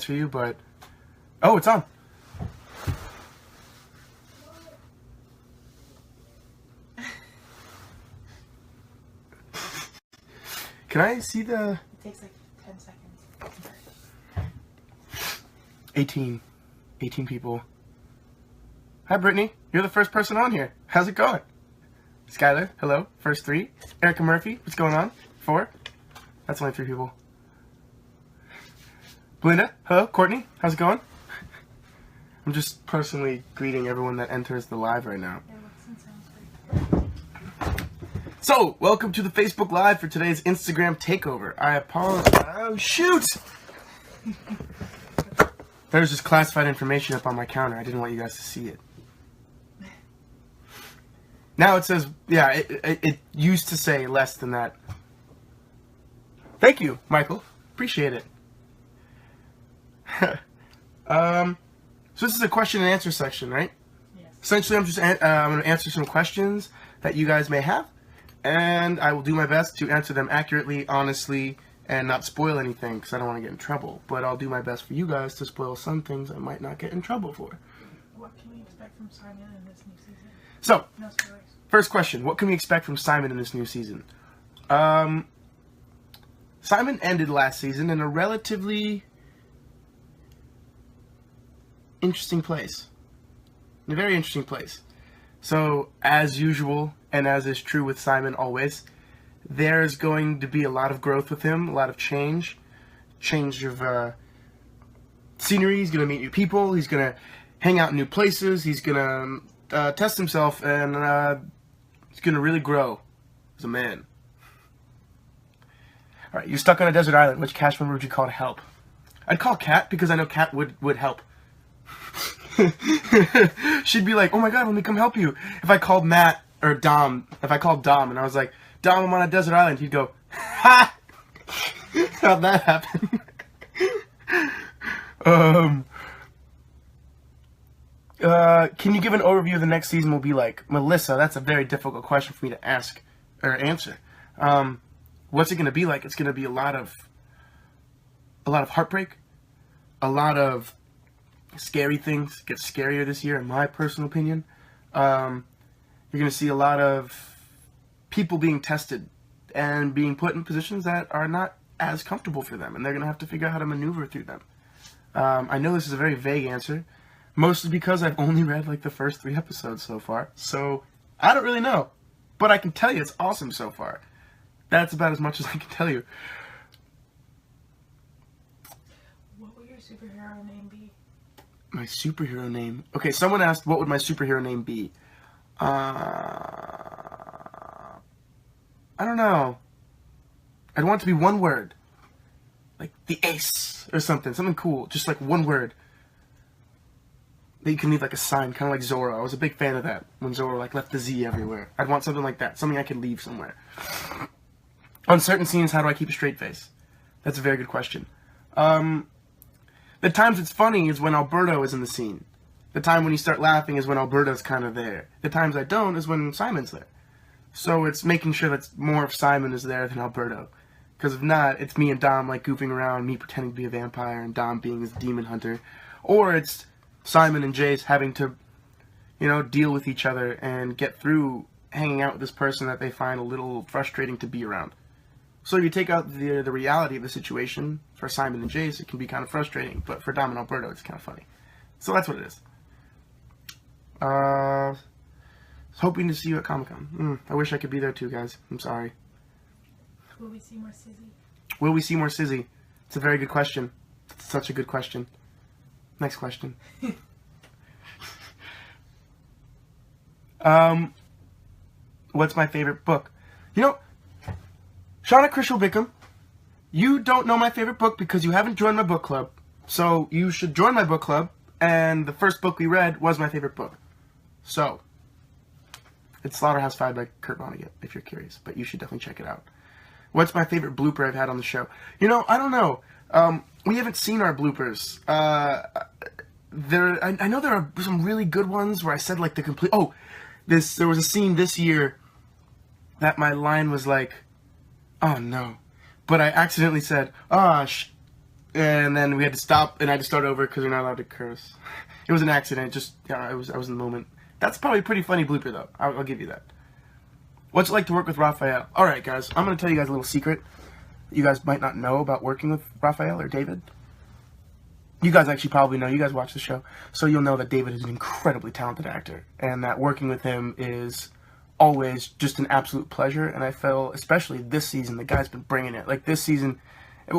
for you, but... Oh, it's on. Can I see the... It takes like 10 seconds. 18 people. Hi, Brittany. You're the first person on here. How's it going? Skylar, hello. First 3. Erica Murphy, what's going on? 4. That's only 3 people. Belinda, hello. Courtney, how's it going? I'm just personally greeting everyone that enters the live right now. So, welcome to the Facebook Live for today's Instagram takeover. I apologize. Oh, shoot! There's just classified information up on my counter. I didn't want you guys to see it. Now it says, yeah, it used to say less than that. Thank you, Michael. Appreciate it. So this is a question and answer section, right? Yes. Essentially, I'm going to answer some questions that you guys may have, and I will do my best to answer them accurately, honestly, and not spoil anything, because I don't want to get in trouble. But I'll do my best for you guys to spoil some things I might not get in trouble for. What can we expect from Simon in this new season? So, No spoilers. first question, what can we expect from Simon in this new season? Simon ended last season in a relatively interesting place. In a very interesting place. So, as usual, and as is true with Simon always, there's going to be a lot of growth with him, a lot of change of scenery. He's going to meet new people, he's going to hang out in new places, he's going to test himself, and he's going to really grow as a man. Alright, you're stuck on a desert island. Which cast member would you call to help? I'd call Kat, because I know Kat would help. She'd be like, oh my god, let me come help you. If I called Matt, or Dom, if I called Dom and I was like, Dom, I'm on a desert island, he'd go, ha! How'd that happen? Can you give an overview of the next season will be like? Melissa, that's a very difficult question for me to ask, or answer. What's it going to be like? It's going to be a lot of heartbreak, a lot of scary things. It gets scarier this year, in my personal opinion. You're going to see a lot of people being tested and being put in positions that are not as comfortable for them, and they're going to have to figure out how to maneuver through them. I know this is a very vague answer, mostly because I've only read like the first 3 episodes so far, so I don't really know. But I can tell you it's awesome so far. That's about as much as I can tell you. What would your superhero name be? My superhero name? Okay, someone asked what would my superhero name be. I don't know. I'd want it to be one word. Like the Ace or something. Something cool. Just like one word. That you can leave like a sign, kind of like Zorro. I was a big fan of that. When Zorro like left the Z everywhere. I'd want something like that. Something I could leave somewhere. On certain scenes, how do I keep a straight face? That's a very good question. The times it's funny is when Alberto is in the scene. The time when you start laughing is when Alberto's kind of there. The times I don't is when Simon's there. So it's making sure that more of Simon is there than Alberto. Because if not, it's me and Dom like goofing around, me pretending to be a vampire and Dom being his demon hunter. Or it's Simon and Jace having to, deal with each other and get through hanging out with this person that they find a little frustrating to be around. So if you take out the reality of the situation, for Simon and Jace, it can be kind of frustrating. But for Dom and Alberto, it's kind of funny. So that's what it is. Hoping to see you at Comic-Con. I wish I could be there too, guys. I'm sorry. Will we see more Sizzy? Will we see more Sizzy? It's a very good question. It's such a good question. Next question. What's my favorite book? Shauna Krishel Bickham, you don't know my favorite book because you haven't joined my book club. So you should join my book club, and the first book we read was my favorite book. So, it's Slaughterhouse-Five by Kurt Vonnegut, if you're curious, but you should definitely check it out. What's my favorite blooper I've had on the show? I don't know. We haven't seen our bloopers. I know there are some really good ones where I said like the complete... there was a scene this year that my line was like, oh no. But I accidentally said, And then we had to stop, and I had to start over because we're not allowed to curse. It was an accident. Just yeah, I was in the moment. That's probably a pretty funny blooper though. I'll give you that. What's it like to work with Raphael? All right, guys. I'm gonna tell you guys a little secret that you guys might not know about working with Raphael or David. You guys actually probably know. You guys watch the show, so you'll know that David is an incredibly talented actor, and that working with him is always just an absolute pleasure. And I feel, especially this season, the guy's been bringing it. Like this season,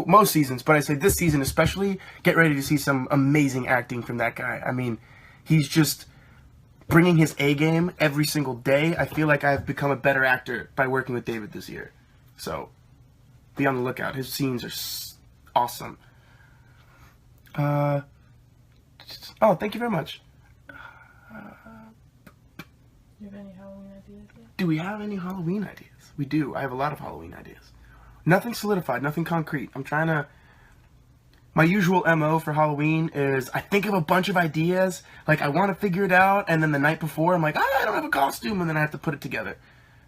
most seasons, but I say this season especially, get ready to see some amazing acting from that guy. I mean, he's just bringing his A game every single day. I feel like I've become a better actor by working with David this year. So, be on the lookout. His scenes are awesome. Oh, thank you very much. Do you have any Halloween ideas yet? Do we have any Halloween ideas? We do. I have a lot of Halloween ideas. Nothing solidified, nothing concrete. I'm trying to... My usual MO for Halloween is I think of a bunch of ideas, like I want to figure it out, and then the night before I'm like, I don't have a costume, and then I have to put it together.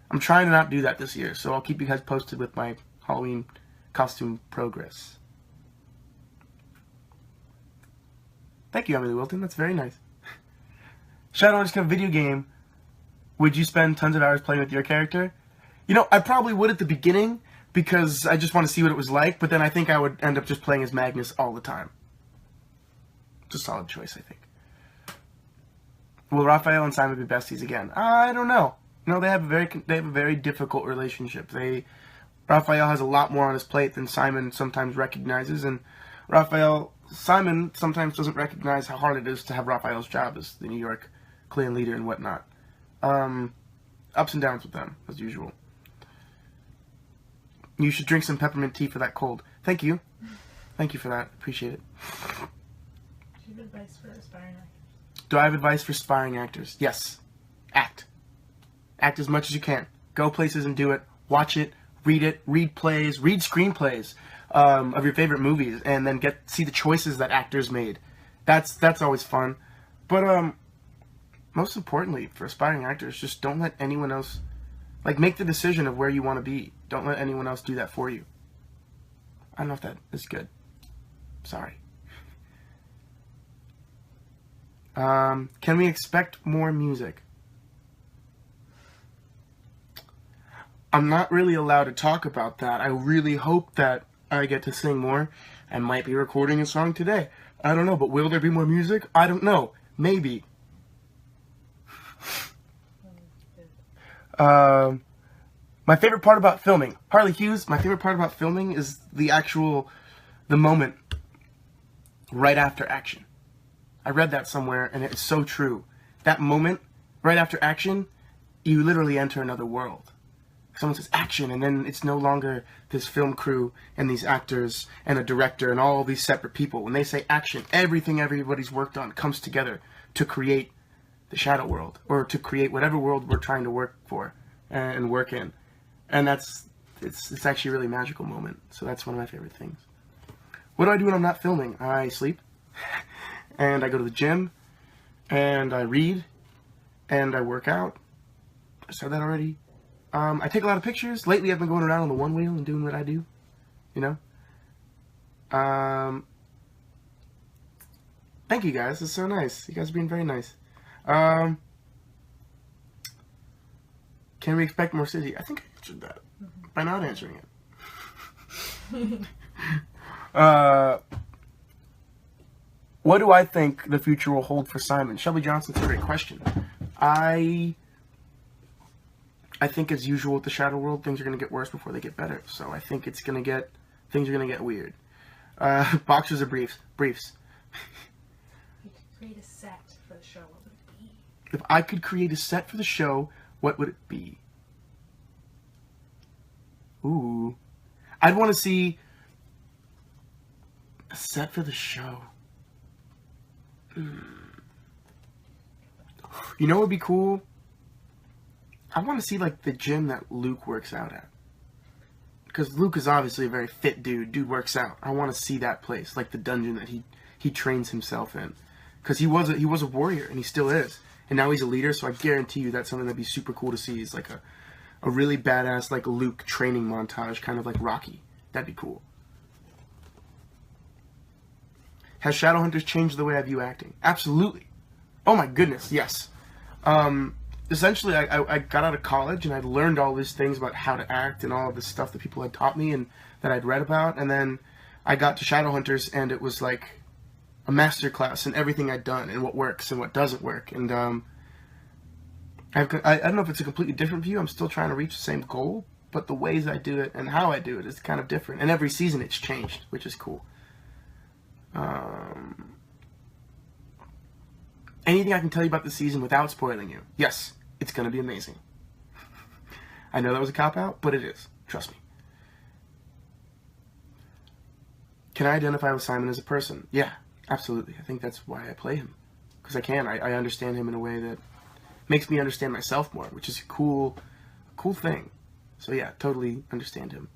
I'm trying to not do that this year, so I'll keep you guys posted with my Halloween costume progress. Thank you, Emily Wilton. That's very nice. Shadowhunters have a video game. Would you spend tons of hours playing with your character? You know, I probably would at the beginning, because I just want to see what it was like, but then I think I would end up just playing as Magnus all the time. It's a solid choice, I think. Will Raphael and Simon be besties again? I don't know. No, they have a very difficult relationship. Raphael has a lot more on his plate than Simon sometimes recognizes, and Simon sometimes doesn't recognize how hard it is to have Raphael's job as the New York clan leader and whatnot. Ups and downs with them, as usual. You should drink some peppermint tea for that cold. Thank you. Thank you for that. Appreciate it. Do you have advice for aspiring actors? Do I have advice for aspiring actors? Yes. Act. Act as much as you can. Go places and do it. Watch it. Read plays. Read screenplays of your favorite movies, and then see the choices that actors made. That's always fun. But most importantly, for aspiring actors, just don't let anyone else... Like, make the decision of where you want to be. Don't let anyone else do that for you. I don't know if that is good. Sorry. Can we expect more music? I'm not really allowed to talk about that. I really hope that I get to sing more. I might be recording a song today. I don't know, but will there be more music? I don't know. Maybe. My favorite part about filming, Harley Hughes, my favorite part about filming is the moment right after action. I read that somewhere, and it's so true. That moment right after action, you literally enter another world. Someone says action, and then it's no longer this film crew and these actors and a director and all these separate people. When they say action, everything everybody's worked on comes together to create the shadow world, or to create whatever world we're trying to work for and work in. And it's actually a really magical moment. So that's one of my favorite things. What do I do when I'm not filming? I sleep, and I go to the gym, and I read, and I work out. I said that already. I take a lot of pictures. Lately, I've been going around on the one wheel and doing what I do, you know. Thank you guys. It's so nice. You guys are being very nice. Can we expect more Sizzy? I think I answered that by not answering it. What do I think the future will hold for Simon? Shelby Johnson's a great question. I think as usual with the Shadow World, things are going to get worse before they get better. So I think things are going to get weird. Boxers or briefs? Briefs. You could create a set for the show. What would it be? If I could create a set for the show, what would it be? Ooh. I'd want to see a set for the show. You know what would be cool? I want to see, like, the gym that Luke works out at. Because Luke is obviously a very fit dude. Dude works out. I want to see that place. Like, the dungeon that he trains himself in. Because he was a warrior, and he still is. And now he's a leader, so I guarantee you that's something that'd be super cool to see. Is like a really badass, like, Luke training montage, kind of like Rocky. That'd be cool. Has Shadowhunters changed the way I view acting? Absolutely. Oh my goodness, yes. Essentially, I got out of college and I'd learned all these things about how to act and all of this stuff that people had taught me and that I'd read about. And then I got to Shadowhunters and it was like a masterclass in everything I'd done and what works and what doesn't work. And I don't know if it's a completely different view. I'm still trying to reach the same goal, but the ways I do it and how I do it is kind of different. And every season it's changed, which is cool. Anything I can tell you about the season without spoiling you? Yes, it's going to be amazing. I know that was a cop-out, but it is. Trust me. Can I identify with Simon as a person? Yeah, absolutely. I think that's why I play him. Because I can. I understand him in a way that makes me understand myself more, which is a cool thing. So yeah, totally understand him.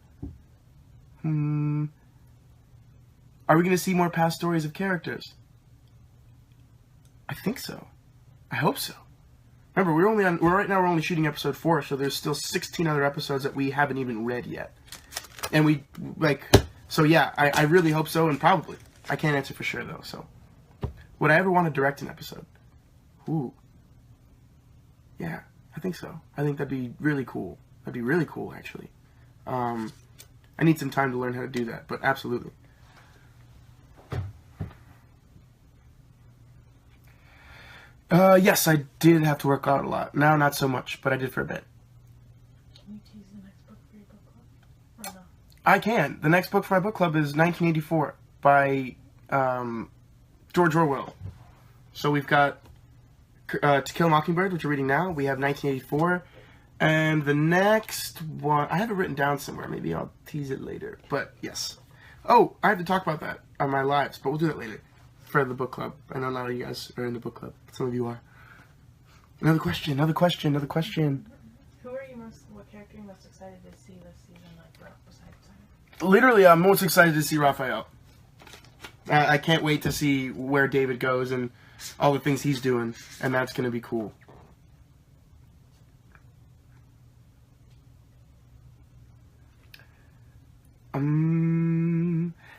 Are we going to see more past stories of characters? I think so. I hope so. Remember, right now we're only shooting episode 4, so there's still 16 other episodes that we haven't even read yet. And so yeah, I really hope so, and probably. I can't answer for sure though, so. Would I ever want to direct an episode? Ooh. Yeah, I think so. I think that'd be really cool. That'd be really cool, actually. I need some time to learn how to do that, but absolutely. Yes, I did have to work out a lot. Now, not so much, but I did for a bit. Can you tease the next book for your book club? Or no? I can. The next book for my book club is 1984 by George Orwell. So we've got To Kill a Mockingbird, which we're reading now. We have 1984. And the next one, I have it written down somewhere. Maybe I'll tease it later. But yes. Oh, I have to talk about that on my lives, but we'll do that later. For the book club. I know not all you guys are in the book club. Some of you are. Another question. Who are you what character are you most excited to see this season, like, besides Simon? Literally, I'm most excited to see Raphael. I can't wait to see where David goes and all the things he's doing, and that's going to be cool.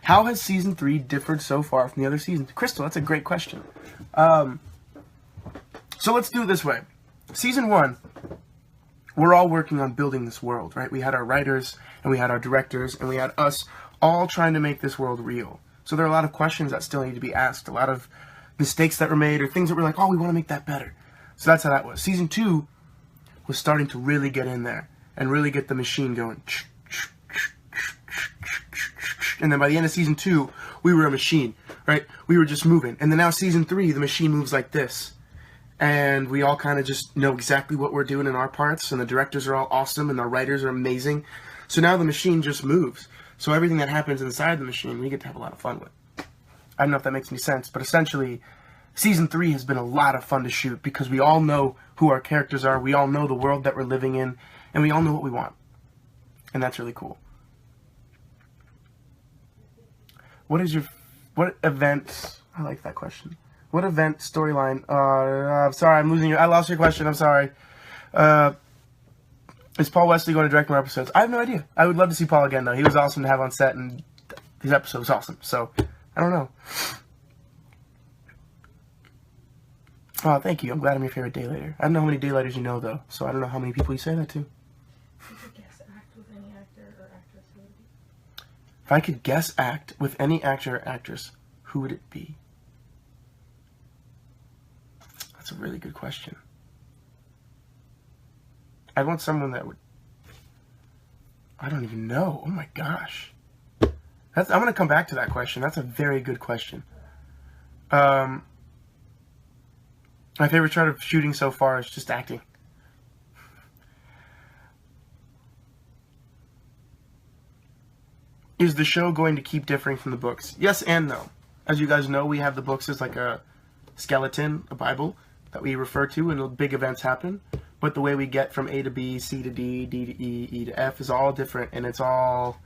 How has Season 3 differed so far from the other seasons? Crystal, that's a great question. So let's do it this way. Season 1, we're all working on building this world, right? We had our writers, and we had our directors, and we had us all trying to make this world real. So there are a lot of questions that still need to be asked, a lot of mistakes that were made, or things that were like, oh, we want to make that better. So that's how that was. Season 2 was starting to really get in there, and really get the machine going. And then by the end of Season 2, we were a machine, right? We were just moving. And then now Season 3, the machine moves like this. And we all kind of just know exactly what we're doing in our parts. And the directors are all awesome, and our writers are amazing. So now the machine just moves. So everything that happens inside the machine, we get to have a lot of fun with. I don't know if that makes any sense, but essentially, Season 3 has been a lot of fun to shoot because we all know who our characters are. We all know the world that we're living in. And we all know what we want. And that's really cool. What event, I like that question. What event, storyline, I'm sorry, I'm losing you. I lost your question, I'm sorry. Is Paul Wesley going to direct more episodes? I have no idea. I would love to see Paul again, though. He was awesome to have on set, and his episode was awesome. So, I don't know. Oh, thank you. I'm glad I'm your favorite daylighter. I don't know how many daylighters you know, though, so I don't know how many people you say that to. If I could guess act with any actor or actress, who would it be? That's a really good question. I want someone that would... I don't even know. Oh my gosh. I'm going to come back to that question. That's a very good question. My favorite part of shooting so far is just acting. Is the show going to keep differing from the books? Yes and no. As you guys know, we have the books as like a skeleton, a Bible, that we refer to when big events happen. But the way we get from A to B, C to D, D to E, E to F is all different, and it's all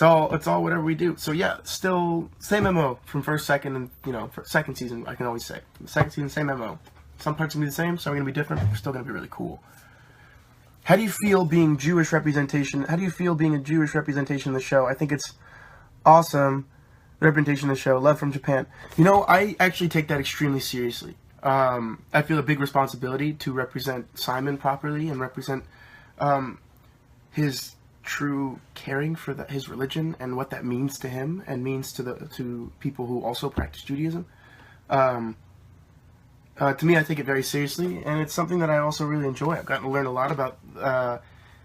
whatever we do. So yeah, still same MO from first, second, and for second season. I can always say the second season, same MO. Some parts are gonna be the same, some are gonna be different. But we're still gonna be really cool. How do you feel being Jewish representation? How do you feel being a Jewish representation in the show? I think it's awesome. representation of the show. Love from Japan. You know, I actually take that extremely seriously. I feel a big responsibility to represent Simon properly and represent his true caring for his religion and what that means to him and means to people who also practice Judaism. To me, I take it very seriously, and it's something that I also really enjoy. I've gotten to learn a lot about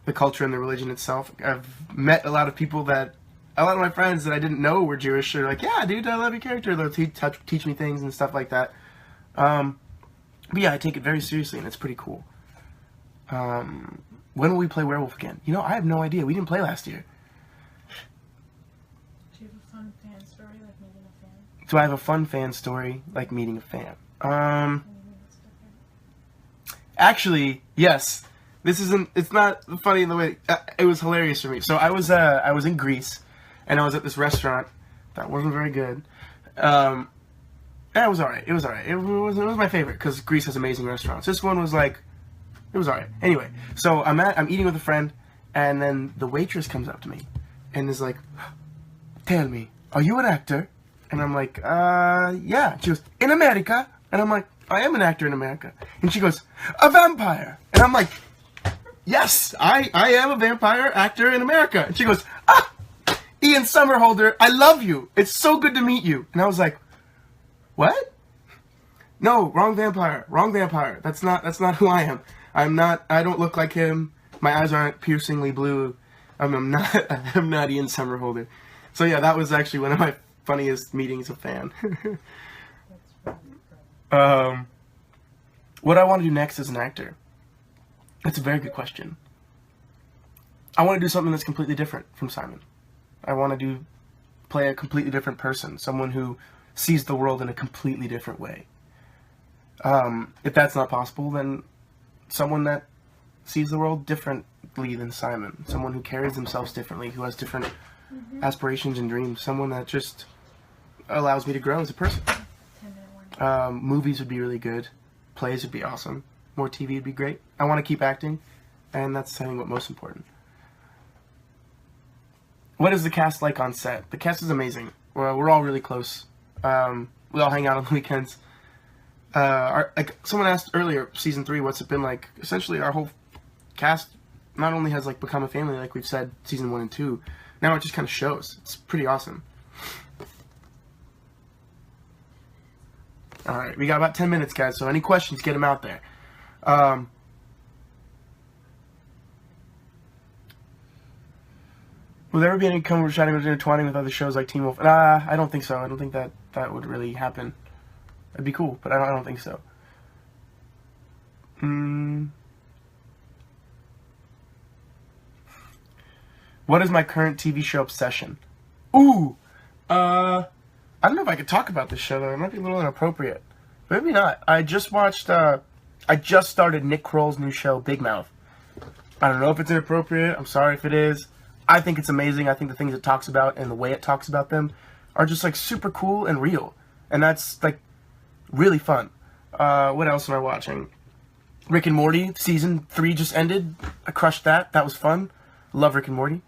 the culture and the religion itself. I've met a lot of people that, a lot of my friends that I didn't know were Jewish are like, yeah, dude, I love your character. They'll teach me things and stuff like that. But yeah, I take it very seriously, and it's pretty cool. When will we play Werewolf again? You know, I have no idea. We didn't play last year. Do you have a fun fan story, like meeting a fan? Do I have a fun fan story, like meeting a fan? Actually, yes. It's not funny in the way, it was hilarious for me. So I was in Greece, and I was at this restaurant that wasn't very good. Yeah, it was alright. It was alright. It was my favorite, because Greece has amazing restaurants. This one was like, it was alright. Anyway, so I'm eating with a friend, and then the waitress comes up to me, and is like, tell me, are you an actor? And I'm like, yeah. She goes, in America? And I'm like, I am an actor in America. And she goes, a vampire. And I'm like, yes, I am a vampire actor in America. And she goes, Ian Somerhalder, I love you. It's so good to meet you. And I was like, what? No, wrong vampire. Wrong vampire. That's not who I am. I don't look like him. My eyes aren't piercingly blue. I'm not Ian Somerhalder. So yeah, that was actually one of my funniest meetings of fan. What I want to do next as an actor? That's a very good question. I want to do something that's completely different from Simon. I want to play a completely different person, someone who sees the world in a completely different way. If that's not possible, then someone that sees the world differently than Simon, someone who carries themselves differently, who has different aspirations and dreams, someone that just allows me to grow as a person. Movies would be really good. Plays would be awesome. More TV would be great. I want to keep acting, and that's I think what's most important. What is the cast like on set? The cast is amazing. We're all really close. We all hang out on the weekends. Like someone asked earlier, season 3, what's it been like? Essentially, our whole cast not only has like become a family, like we've said, season 1 and 2. Now it just kind of shows. It's pretty awesome. All right, we got about 10 minutes, guys. So any questions, get them out there. Will there ever be any conversation intertwining with other shows like Teen Wolf? I don't think so. I don't think that would really happen. That'd be cool, but I don't think so. What is my current TV show obsession? Ooh! I don't know if I could talk about this show, though. It might be a little inappropriate. Maybe not. I just started Nick Kroll's new show, Big Mouth. I don't know if it's inappropriate. I'm sorry if it is. I think it's amazing. I think the things it talks about and the way it talks about them are just, like, super cool and real. And that's, like, really fun. What else am I watching? Rick and Morty, season 3 just ended. I crushed that. That was fun. Love Rick and Morty.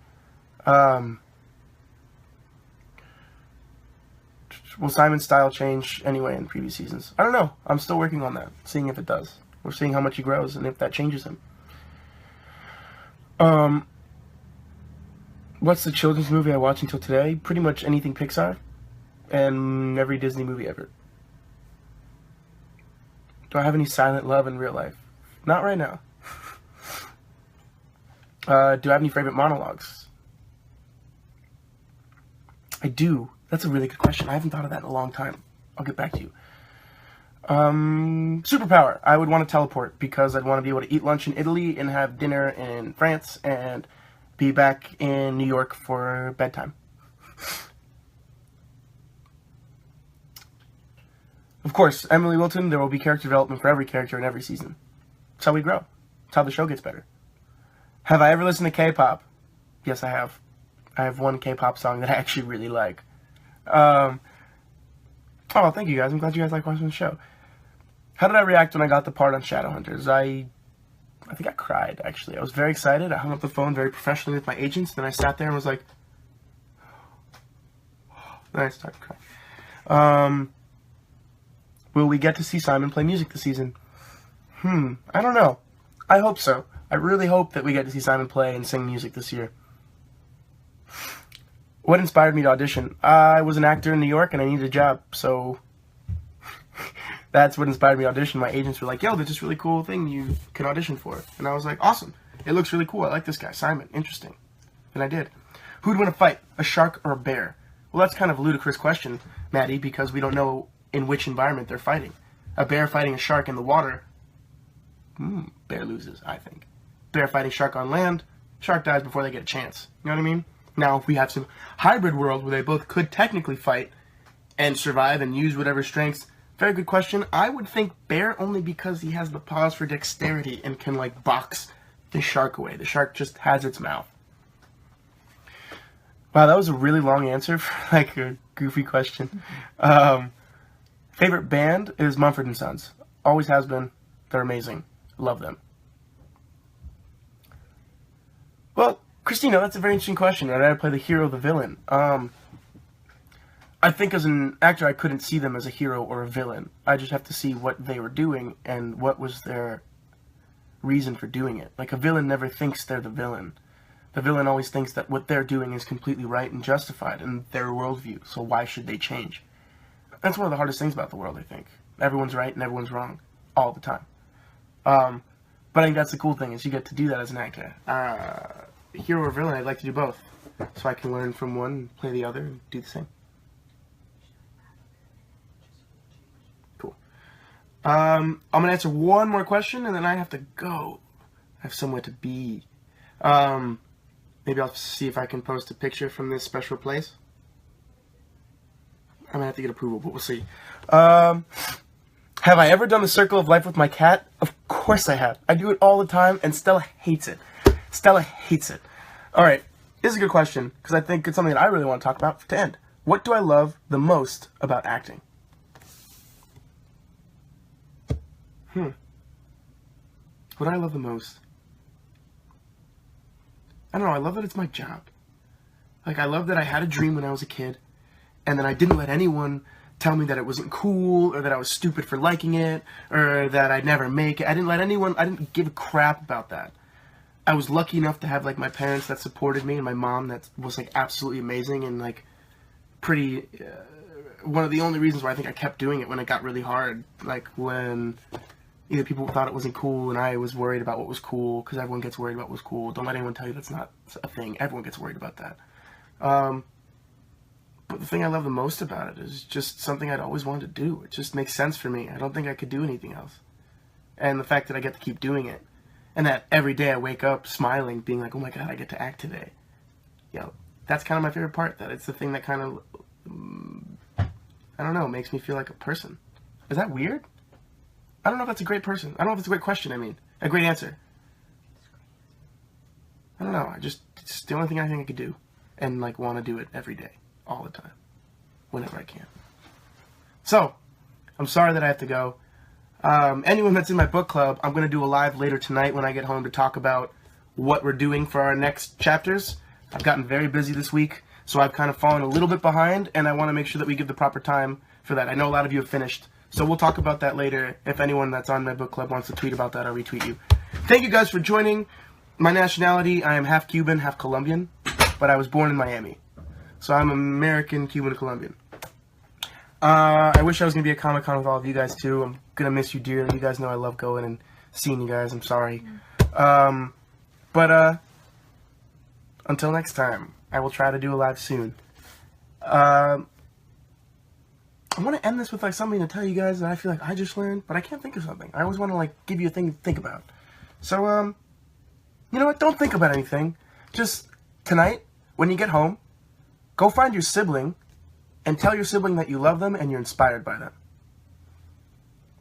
Will Simon's style change anyway in previous seasons? I don't know. I'm still working on that, seeing if it does. We're seeing how much he grows and if that changes him. What's the children's movie I watched until today? Pretty much anything Pixar and every Disney movie ever. Do I have any silent love in real life? Not right now. Do I have any favorite monologues? I do. That's a really good question. I haven't thought of that in a long time. I'll get back to you. Superpower. I would want to teleport because I'd want to be able to eat lunch in Italy and have dinner in France and be back in New York for bedtime. Of course, Emily Wilton, there will be character development for every character in every season. That's how we grow. That's how the show gets better. Have I ever listened to K-pop? Yes, I have. I have one K-pop song that I actually really like. Oh, thank you guys. I'm glad you guys like watching the show. How did I react when I got the part on Shadowhunters? I think I cried, actually. I was very excited. I hung up the phone very professionally with my agents. Then I sat there and was like, Nice, start to cry. Will we get to see Simon play music this season? I don't know. I hope so. I really hope that we get to see Simon play and sing music this year. What inspired me to audition? I was an actor in New York and I needed a job, so that's what inspired me to audition. My agents were like, yo, there's this really cool thing you can audition for. And I was like, awesome. It looks really cool. I like this guy, Simon. Interesting. And I did. Who'd win a fight, a shark or a bear? Well, that's kind of a ludicrous question, Maddie, because we don't know in which environment they're fighting. A bear fighting a shark in the water, bear loses, I think. Bear fighting shark on land, shark dies before they get a chance. You know what I mean? Now, if we have some hybrid world where they both could technically fight and survive and use whatever strengths, very good question. I would think bear only because he has the paws for dexterity and can, like, box the shark away. The shark just has its mouth. Wow, that was a really long answer for, like, a goofy question. Favorite band is Mumford & Sons. Always has been. They're amazing. Love them. Well, Christina, that's a very interesting question. I'd rather play the hero or the villain. I think as an actor, I couldn't see them as a hero or a villain. I just have to see what they were doing and what was their reason for doing it. Like, a villain never thinks they're the villain. The villain always thinks that what they're doing is completely right and justified in their worldview, so why should they change? That's one of the hardest things about the world, I think. Everyone's right and everyone's wrong, all the time. But I think that's the cool thing, is you get to do that as an actor. Hero or villain, I'd like to do both. So I can learn from one and play the other and do the same. Cool. I'm going to answer one more question and then I have to go. I have somewhere to be. Maybe I'll see if I can post a picture from this special place. I'm going to have to get approval, but we'll see. Have I ever done the circle of life with my cat? Of course I have. I do it all the time, and Stella hates it. Stella hates it. Alright, this is a good question, because I think it's something that I really want to talk about to end. What do I love the most about acting? What do I love the most? I don't know, I love that it's my job. Like, I love that I had a dream when I was a kid, and then I didn't let anyone tell me that it wasn't cool, or that I was stupid for liking it, or that I'd never make it. I didn't give a crap about that. I was lucky enough to have, like, my parents that supported me, and my mom that was, like, absolutely amazing, and, like, pretty, one of the only reasons why I think I kept doing it when it got really hard, like, when either people thought it wasn't cool, and I was worried about what was cool, because everyone gets worried about what's cool. Don't let anyone tell you that's not a thing. Everyone gets worried about that. But the thing I love the most about it is just something I'd always wanted to do. It just makes sense for me. I don't think I could do anything else. And the fact that I get to keep doing it, and that every day I wake up smiling, being like, oh my god, I get to act today. That's kind of my favorite part. That it's the thing that kind of, I don't know, makes me feel like a person. Is that weird? I don't know if that's a great person. I don't know if it's a great question, a great answer. I don't know. It's the only thing I think I could do. And, like, want to do it every day. All the time. Whenever I can. So, I'm sorry that I have to go. Anyone that's in my book club, I'm going to do a live later tonight when I get home to talk about what we're doing for our next chapters. I've gotten very busy this week, so I've kind of fallen a little bit behind, and I want to make sure that we give the proper time for that. I know a lot of you have finished, so we'll talk about that later. If anyone that's on my book club wants to tweet about that, I'll retweet you. Thank you guys for joining. My nationality, I am half Cuban, half Colombian, but I was born in Miami. So I'm American, Cuban, Colombian. I wish I was going to be at Comic-Con with all of you guys, too. I'm going to miss you dearly. You guys know I love going and seeing you guys. I'm sorry. But until next time, I will try to do a live soon. I want to end this with, like, something to tell you guys that I feel like I just learned, but I can't think of something. I always want to, like, give you a thing to think about. So, you know what? Don't think about anything. Just tonight, when you get home, go find your sibling and tell your sibling that you love them and you're inspired by them.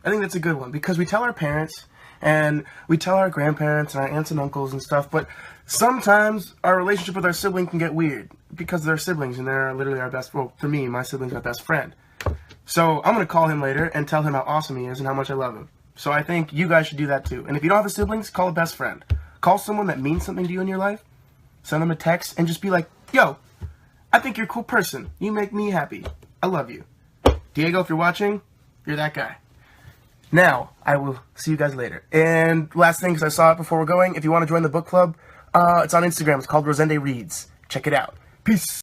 I think that's a good one, because we tell our parents and we tell our grandparents and our aunts and uncles and stuff, but sometimes our relationship with our sibling can get weird because they're siblings and they're literally our best, well, for me, my sibling's my best friend. So I'm going to call him later and tell him how awesome he is and how much I love him. So I think you guys should do that too. And if you don't have a siblings, call a best friend. Call someone that means something to you in your life. Send them a text and just be like, yo, I think you're a cool person. You make me happy. I love you. Diego, if you're watching, you're that guy. Now, I will see you guys later. And last thing, because I saw it before we're going, if you want to join the book club, it's on Instagram. It's called Rosende Reads. Check it out. Peace.